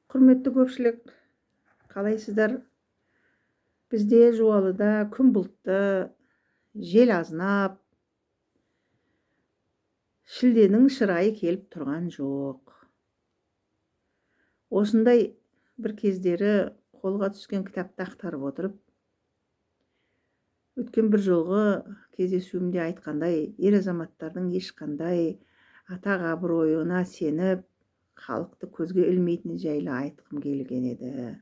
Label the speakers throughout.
Speaker 1: Құрметті көпшілік, қалайсыздар? Бізде Жуалыда күн бұлтты, жел азнап, шілденің шырайы келіп тұрған жоқ. Осындай бір кездері қолға түскен кітапты ақтарып отырып, өткен бір жолғы кездесуімде айтқандай, ер азаматтардың ешқандай атақ абыройына сеніп, халықты көзге ілмейтіні жайлы айтқым келген еді.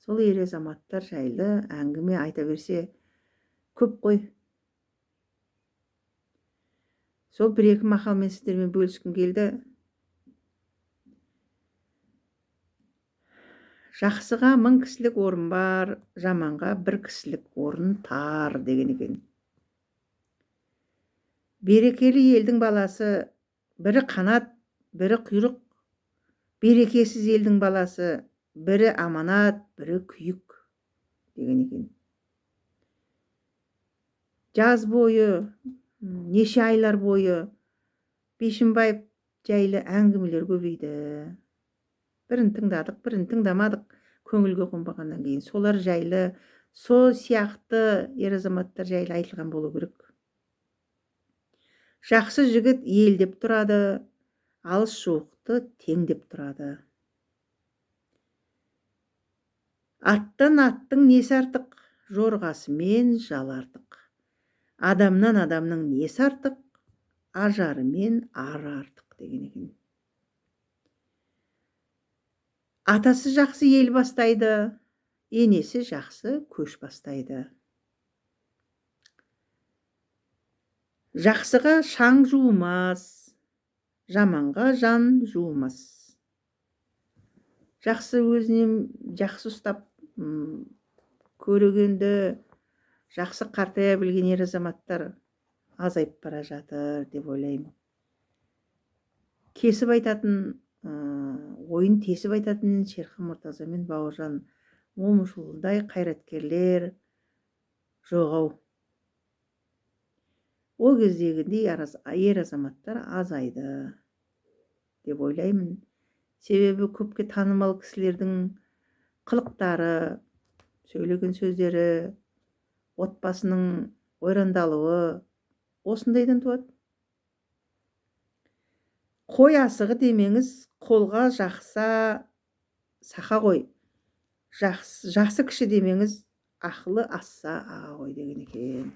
Speaker 1: Сол ер азаматтар жайлы әңгіме айта берсе көп қой. Сол бір-екі мақалмен сіздермен бөліскім келді. Жақсыға 1000 кісілік орын бар, жаманға 1 кісілік орын тар деген екен. Берекелі елдің баласы, бірі қанат, бірі құйрық. Берекесіз елдің баласы, бірі аманат, бірі күйік деген екен. Жаз бойы, неше айлар бойы Бишімбаев жайлы әңгімелер көбейді. Бірін тыңдадық, бірін тыңдамадық, көңілге қонбағаннан кейін. Солар жайлы, сол сияқты ер азаматтар жайлы айтылған болу керек. Жақсы жігіт ел деп тұрады, алыс жуықты тең деп тұрады. Аттың несі артық, жорғасымен жал артық. Адамнан адамның несі артық, ажары мен ары артық деген екен. Атасы жақсы ел бастайды, енесі жақсы көш бастайды. Жақсыға шаң жуымас, жаманға жан жуымас. Жақсы өзінен жақсы ұстап, көрегенді жақсы қартая білген ер азаматтар азайып бара жатыр деп ойлаймын. Кесіп айтатын, ойын тесіп айтатын Шерхан Мұртаза мен Бауыржан Момышұлыдай қайраткерлер жоқ-ау. Ол кездегідей ер азаматтар азайды деп ойлаймын. Себебі көпке танымал кісілердің қылықтары, сөйлеген сөздері, отбасының ойрандалуы осындайдан туады. Қой асығы демеңіз, қолға жақса сақа қой. Жасы кіші демеңіз, ақылы асса аға қой деген екен.